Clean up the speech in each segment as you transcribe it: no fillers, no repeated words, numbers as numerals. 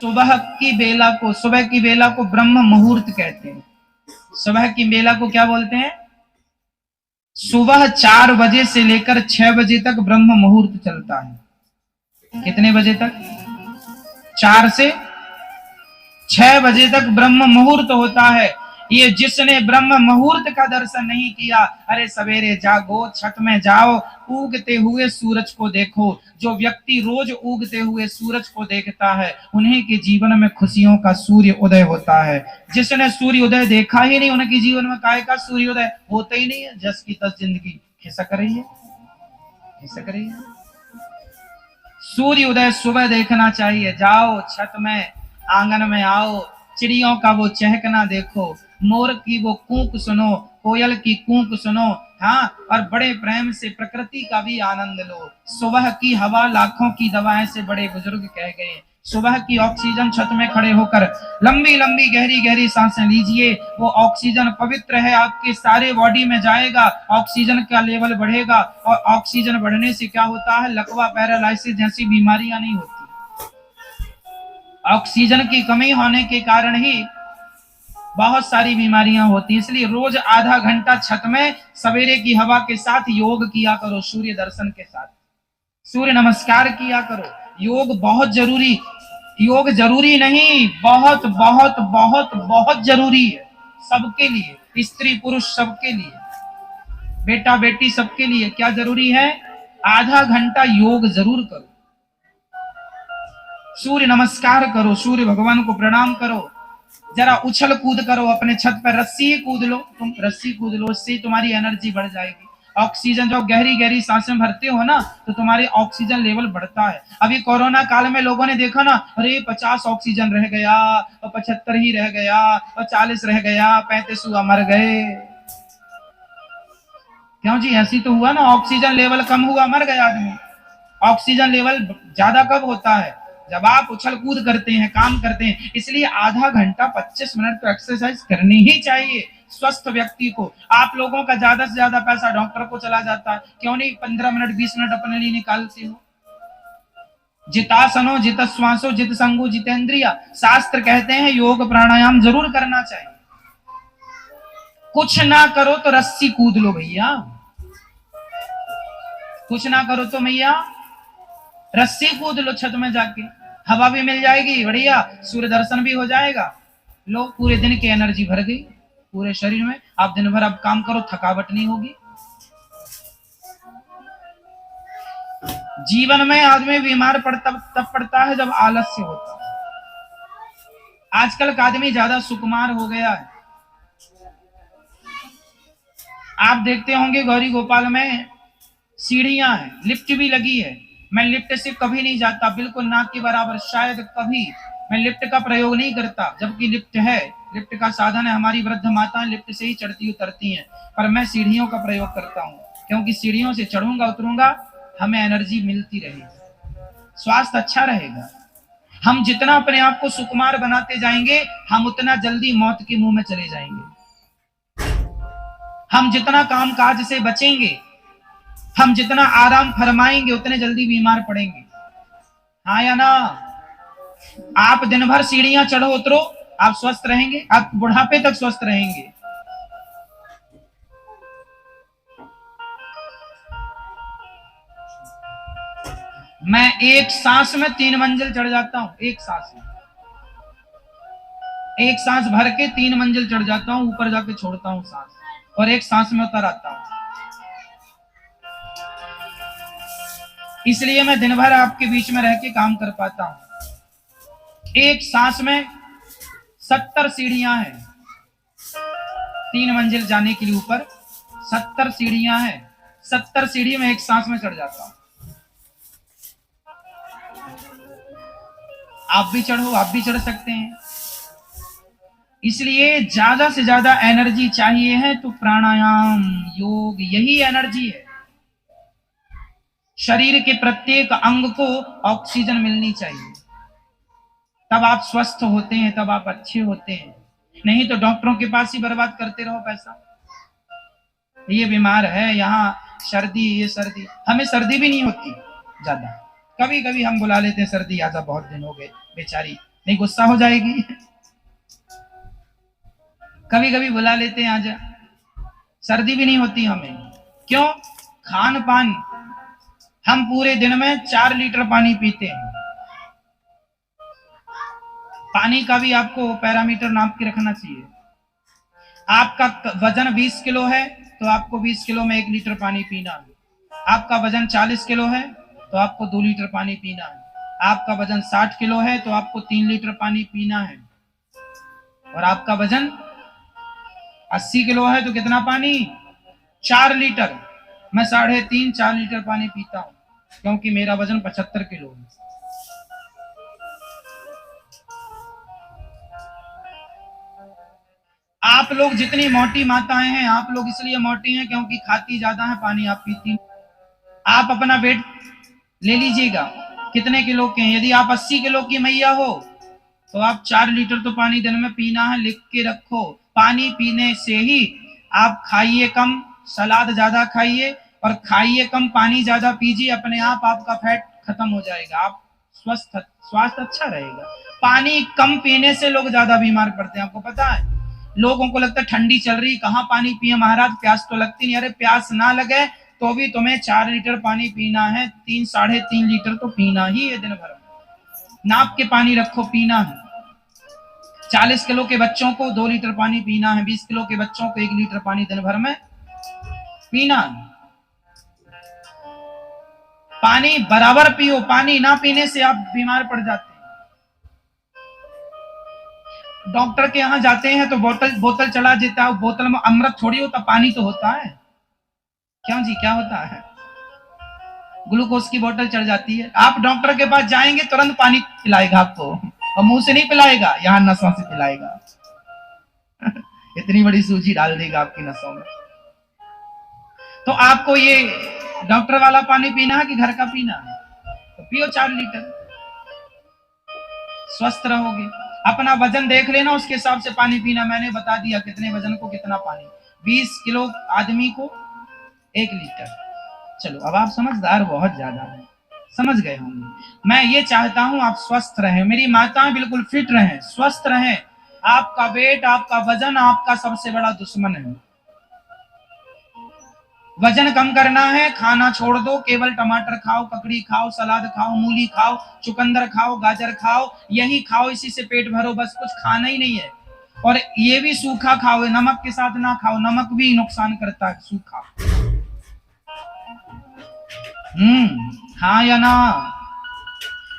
सुबह की बेला को ब्रह्म मुहूर्त कहते हैं। सुबह की बेला को क्या बोलते हैं? सुबह 4 बजे से लेकर 6 बजे तक ब्रह्म मुहूर्त चलता है। कितने बजे तक? 4 से 6 बजे तक ब्रह्म मुहूर्त होता है। ये जिसने ब्रह्म मुहूर्त का दर्शन नहीं किया, अरे सवेरे जागो, छत में जाओ, उगते हुए सूरज को देखो। जो व्यक्ति रोज उगते हुए सूरज को देखता है, उन्हीं के जीवन में खुशियों का सूर्य उदय होता है। जिसने सूर्य उदय देखा ही नहीं, उनके जीवन में काय का सूर्य उदय होता ही नहीं है। जस की तस जिंदगी खिसक रही है, खिसक रही है। सूर्य उदय सुबह देखना चाहिए। जाओ छत में, आंगन में आओ, चिड़ियों का वो चहकना देखो, मोर की वो कूक सुनो, कोयल की कूक सुनो, हाँ, और बड़े प्रेम से प्रकृति का भी आनंद लो। सुबह की हवा लाखों की दवा है, से बड़े बुजुर्ग कह गए। सुबह की ऑक्सीजन, छत में खड़े होकर लंबी लंबी गहरी गहरी सांसें लीजिए। वो ऑक्सीजन पवित्र है, आपके सारे बॉडी में जाएगा, ऑक्सीजन का लेवल बढ़ेगा, और ऑक्सीजन बढ़ने से क्या होता है? लकवा, पैरालाइसिस जैसी बीमारियां नहीं होती। ऑक्सीजन की कमी होने के कारण ही बहुत सारी बीमारियां होती हैं। इसलिए रोज आधा घंटा छत में सवेरे की हवा के साथ योग किया करो, सूर्य दर्शन के साथ सूर्य नमस्कार किया करो। योग बहुत जरूरी, योग जरूरी नहीं, बहुत बहुत बहुत बहुत जरूरी है सबके लिए, स्त्री पुरुष सबके लिए, बेटा बेटी सबके लिए। क्या जरूरी है? आधा घंटा योग जरूर करो, सूर्य नमस्कार करो, सूर्य भगवान को प्रणाम करो, जरा उछल कूद करो, अपने छत पर रस्सी कूद लो, तुम रस्सी कूद लो, इससे तुम्हारी एनर्जी बढ़ जाएगी। ऑक्सीजन, जब गहरी गहरी सांसें भरते हो ना, तो तुम्हारे ऑक्सीजन लेवल बढ़ता है। अभी कोरोना काल में लोगों ने देखा ना, अरे 50 ऑक्सीजन रह गया, और 75 ही रह गया, और 40 रह गया, 35 हुआ, मर गए। क्यों जी? ऐसी तो हुआ ना, ऑक्सीजन लेवल कम हुआ, मर गया आदमी। ऑक्सीजन लेवल ज्यादा कब होता है? जब आप उछल कूद करते हैं, काम करते हैं। इसलिए आधा घंटा 25 मिनट तो एक्सरसाइज करनी ही चाहिए स्वस्थ व्यक्ति को। आप लोगों का ज्यादा से ज्यादा पैसा डॉक्टर को चला जाता है, क्यों नहीं 15 मिनट 20 मिनट अपने लिए निकालते हो? जितासनो जित श्वासो जित संगो जितेंद्रिया, शास्त्र कहते हैं योग प्राणायाम जरूर करना चाहिए। कुछ ना करो तो रस्सी कूद लो भैया, कुछ ना करो तो भैया रस्सी कूद लो, छत में जाके हवा भी मिल जाएगी बढ़िया, सूर्य दर्शन भी हो जाएगा। लो, पूरे दिन की एनर्जी भर गई पूरे शरीर में। आप दिन भर अब काम करो, थकावट नहीं होगी। जीवन में आदमी बीमार तब पड़ता है जब आलस्य होता है। आजकल का आदमी ज्यादा सुकुमार हो गया है। आप देखते होंगे गौरी गोपाल में सीढ़ियां हैं, लिफ्ट भी लगी है। मैं लिफ्ट से कभी नहीं जाता, बिल्कुल नाक के बराबर, शायद कभी मैं लिफ्ट का प्रयोग नहीं करता, जबकि लिफ्ट है, लिफ्ट का साधन है। हमारी वृद्ध माताएं लिफ्ट से ही चढ़ती उतरती हैं, पर मैं सीढ़ियों का प्रयोग करता हूं, क्योंकि सीढ़ियों से चढ़ूंगा उतरूंगा, हमें एनर्जी मिलती रहेगी, स्वास्थ्य अच्छा रहेगा। हम जितना अपने आप को सुकुमार बनाते जाएंगे, हम उतना जल्दी मौत के मुंह में चले जाएंगे। हम जितना काम काज से बचेंगे, हम जितना आराम फरमाएंगे, उतने जल्दी बीमार पड़ेंगे। हाँ या ना? आप दिन भर सीढ़ियां चढ़ो उतरो, आप स्वस्थ रहेंगे, आप बुढ़ापे तक स्वस्थ रहेंगे। मैं एक सांस में 3 मंजिल चढ़ जाता हूं, एक सांस में, एक सांस भर के 3 मंजिल चढ़ जाता हूं, ऊपर जाके छोड़ता हूं सांस, और एक सांस में उतर आता हूं। इसलिए मैं दिन भर आपके बीच में रह के काम कर पाता हूं। एक सांस में 70 सीढ़ियां हैं, 3 मंजिल जाने के लिए ऊपर 70 सीढ़ियां हैं। 70 सीढ़ी में एक सांस में चढ़ जाता हूं। आप भी चढ़ो, आप भी चढ़ सकते हैं। इसलिए ज्यादा से ज्यादा एनर्जी चाहिए है तो प्राणायाम, योग, यही एनर्जी है। शरीर के प्रत्येक अंग को ऑक्सीजन मिलनी चाहिए, तब आप स्वस्थ होते हैं, तब आप अच्छे होते हैं। नहीं तो डॉक्टरों के पास ही बर्बाद करते रहो पैसा। ये बीमार है, यहाँ सर्दी, ये सर्दी, हमें सर्दी भी नहीं होती ज्यादा, कभी कभी हम बुला लेते हैं सर्दी, आजा बहुत दिन हो गए, बेचारी नहीं गुस्सा हो जाएगी। कभी कभी बुला लेते हैं आजा, सर्दी भी नहीं होती हमें। क्यों? खान पान, हम पूरे दिन में 4 लीटर पानी पीते हैं। पानी का भी आपको पैरामीटर नाप के रखना चाहिए। आपका वजन 20 किलो है तो आपको 20 किलो में 1 लीटर पानी पीना है। आपका वजन 40 किलो है तो आपको 2 लीटर पानी पीना है। आपका वजन 60 किलो है तो आपको 3 लीटर पानी पीना है। और आपका वजन 80 किलो है तो कितना पानी? 4 लीटर। मैं 3.5-4 लीटर पानी पीता हूं क्योंकि मेरा वजन 75 किलो है। आप लोग जितनी मोटी माताएं हैं, आप लोग इसलिए मोटी हैं क्योंकि खाती ज्यादा है, पानी आप पीती। आप अपना वेट ले लीजिएगा कितने किलो के हैं। यदि आप 80 किलो की मैया हो तो आप 4 लीटर तो पानी दिन में पीना है, लिख के रखो। पानी पीने से ही आप खाइए कम, सलाद ज्यादा खाइए और खाइए कम, पानी ज्यादा पीजिए, अपने आप आपका फैट खत्म हो जाएगा, आप स्वास्थ्य अच्छा रहेगा। पानी कम पीने से लोग ज्यादा बीमार पड़ते हैं, आपको पता है। लोगों को लगता है ठंडी चल रही कहाँ पानी पिए महाराज, प्यास तो लगती नहीं। अरे प्यास ना लगे तो भी तुम्हें 4 लीटर पानी पीना है, 3-3.5 लीटर तो पीना ही है दिन भर में। नाप के पानी रखो, पीना है। 40 किलो के बच्चों को 2 लीटर पानी पीना है, 20 किलो के बच्चों को 1 लीटर पानी दिन भर में पीना है। पानी बराबर पियो, पानी ना पीने से आप बीमार पड़ जाते हैं। डॉक्टर के यहाँ जाते हैं तो बोतल चला देता है, बोतल में अमृत थोड़ी होता, पानी तो होता है। क्यों जी, क्या होता है? ग्लूकोज की बोतल चढ़ जाती है। आप डॉक्टर के पास जाएंगे तुरंत पानी पिलाएगा आपको, और मुंह से नहीं पिलाएगा, यहाँ नसों से पिलाएगा। इतनी बड़ी सूजी डाल देगा आपकी नसों में। तो आपको ये डॉक्टर वाला पानी पीना है कि घर का पीना है? तो पियो 4 लीटर, स्वस्थ रहोगे। अपना वजन देख लेना, उसके हिसाब से पानी पीना। मैंने बता दिया कितने वजन को कितना पानी। 20 किलो आदमी को 1 लीटर। चलो अब आप समझदार बहुत ज्यादा है, समझ गए होंगे। मैं ये चाहता हूं आप स्वस्थ रहें, मेरी माताएं बिल्कुल फिट रहें, स्वस्थ रहें। आपका वेट, आपका वजन आपका सबसे बड़ा दुश्मन है। वजन कम करना है, खाना छोड़ दो, केवल टमाटर खाओ, ककड़ी खाओ, सलाद खाओ, मूली खाओ, चुकंदर खाओ, गाजर खाओ, यही खाओ, इसी से पेट भरो, बस कुछ खाना ही नहीं है। और ये भी सूखा खाओ, नमक के साथ ना खाओ, नमक भी नुकसान करता है सूखा। हाँ या ना?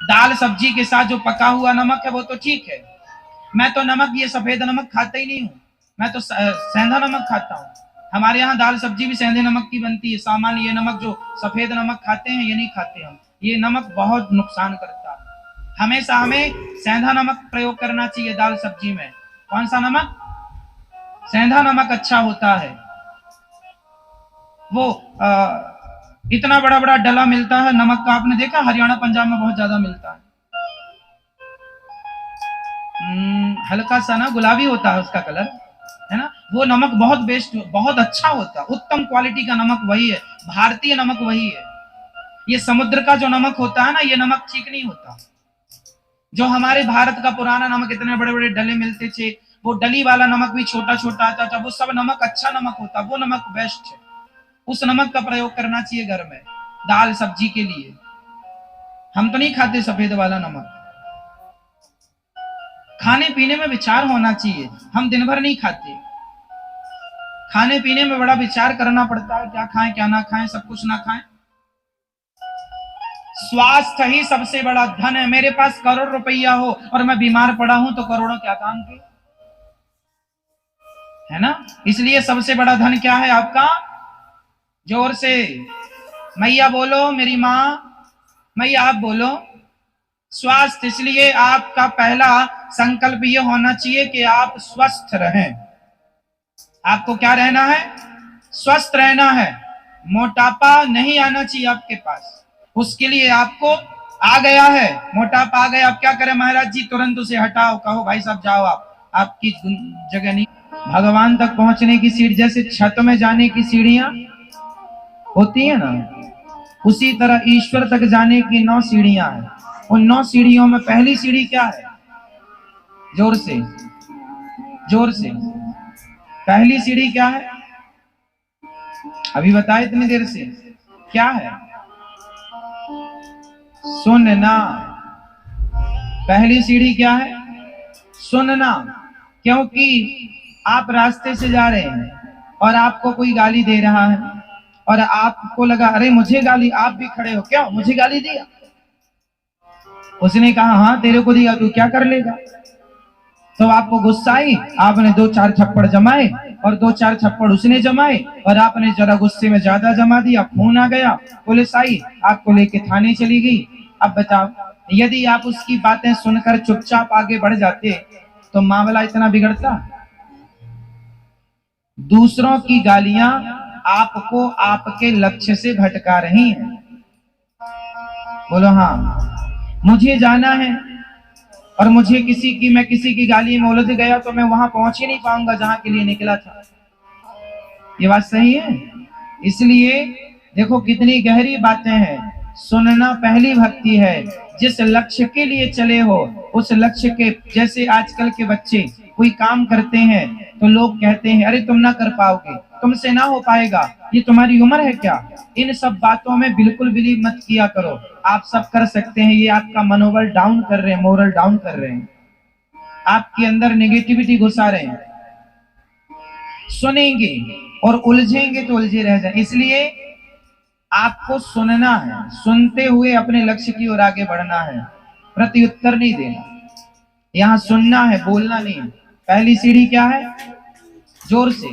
दाल सब्जी के साथ जो पका हुआ नमक है वो तो ठीक है। मैं तो नमक, ये सफेद नमक खाता ही नहीं हूँ, मैं तो सेंधा नमक खाता हूँ। हमारे यहाँ दाल सब्जी भी सेंधे नमक की बनती है। सामान्य ये नमक जो सफेद नमक खाते हैं ये नहीं खाते हम, ये नमक बहुत नुकसान करता है। हमेशा हमें सेंधा नमक प्रयोग करना चाहिए दाल सब्जी में। कौन सा नमक? सेंधा नमक अच्छा होता है। वो इतना बड़ा बड़ा डला मिलता है नमक का, आपने देखा? हरियाणा पंजाब में बहुत ज्यादा मिलता है। हल्का सा ना गुलाबी होता है उसका कलर, है ना? वो नमक बहुत बेस्ट, बहुत अच्छा होता है, उत्तम क्वालिटी का नमक वही है, भारतीय नमक वही है। ये समुद्र का जो नमक होता है ना, ये नमक ठीक नहीं होता। जो हमारे भारत का पुराना नमक, इतने बड़े बड़े डले मिलते थे, वो डली वाला नमक भी छोटा छोटा आता था, वो सब नमक अच्छा नमक होता, वो नमक बेस्ट है। उस नमक का प्रयोग करना चाहिए घर में दाल सब्जी के लिए। हम तो नहीं खाते सफेद वाला नमक। खाने पीने में विचार होना चाहिए, हम दिन भर नहीं खाते। खाने पीने में बड़ा विचार करना पड़ता है, क्या खाएं क्या ना खाएं, सब कुछ ना खाएं। स्वास्थ्य ही सबसे बड़ा धन है। मेरे पास करोड़ रुपया हो और मैं बीमार पड़ा हूं तो करोड़ों क्या काम के, है ना? इसलिए सबसे बड़ा धन क्या है आपका? जोर से मैया बोलो, मेरी माँ मैया आप बोलो। स्वास्थ्य। इसलिए आपका पहला संकल्प यह होना चाहिए कि आप स्वस्थ रहें। आपको क्या रहना है? स्वस्थ रहना है। मोटापा नहीं आना चाहिए आपके पास। उसके लिए आपको आ गया है, मोटापा आ गया, आप क्या करें महाराज जी? तुरंत उसे हटाओ, कहो भाई साहब जाओ, आप आपकी जगह नहीं। भगवान तक पहुंचने की सीढ़ी जैसे छत में जाने की सीढ़ियां होती है ना, उसी तरह ईश्वर तक जाने की 9 सीढ़ियां हैं। उन 9 सीढ़ियों में पहली सीढ़ी क्या है? जोर से, जोर से। पहली सीढ़ी क्या है? अभी बताए इतनी देर से, क्या है? सुनना। पहली सीढ़ी क्या है? सुनना। क्योंकि आप रास्ते से जा रहे हैं और आपको कोई गाली दे रहा है और आपको लगा अरे मुझे गाली, आप भी खड़े हो, क्यों मुझे गाली दिया? उसने कहा हाँ तेरे को दिया, तू क्या कर लेगा? तो आपको गुस्सा आई, आपने 2-4 थप्पड़ जमाए और 2-4 थप्पड़ उसने जमाए और आपने जरा गुस्से में ज्यादा जमा दिया, खून आ गया, पुलिस आई, आपको लेके थाने चली गई। अब बताओ, यदि आप उसकी बातें सुनकर चुपचाप आगे बढ़ जाते तो मामला इतना बिगड़ता? दूसरों की गालियां आपको आपके लक्ष्य से भटका रही हैं। बोलो हाँ। मुझे जाना है और मुझे मैं किसी की गाली में उलझ गया तो मैं वहां पहुंच ही नहीं पाऊंगा जहां के लिए निकला था। ये बात सही है? इसलिए देखो कितनी गहरी बातें हैं। सुनना पहली भक्ति है। जिस लक्ष्य के लिए चले हो उस लक्ष्य के, जैसे आजकल के बच्चे कोई काम करते हैं तो लोग कहते हैं अरे तुम ना कर पाओगे, तुमसे ना हो पाएगा, ये तुम्हारी उम्र है क्या? इन सब बातों में बिल्कुल बिलीव मत किया करो। आप सब कर सकते हैं, ये आपका मनोबल डाउन कर रहे हैं, मोरल डाउन कर रहे हैं, आपके अंदर नेगेटिविटी घुसा रहे हैं। सुनेंगे और उलझेंगे तो उलझे रह जाए। इसलिए आपको सुनना है, सुनते हुए अपने लक्ष्य की ओर आगे बढ़ना है, प्रत्युत्तर नहीं देना। यहां सुनना है, बोलना नहीं। पहली सीढ़ी क्या है? जोर से।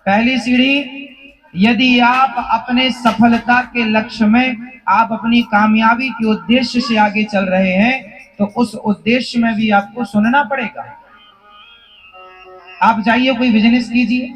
पहली सीढ़ी, यदि आप अपने सफलता के लक्ष्य में, आप अपनी कामयाबी के उद्देश्य से आगे चल रहे हैं तो उस उद्देश्य में भी आपको सुनना पड़ेगा। आप जाइए कोई बिजनेस कीजिए,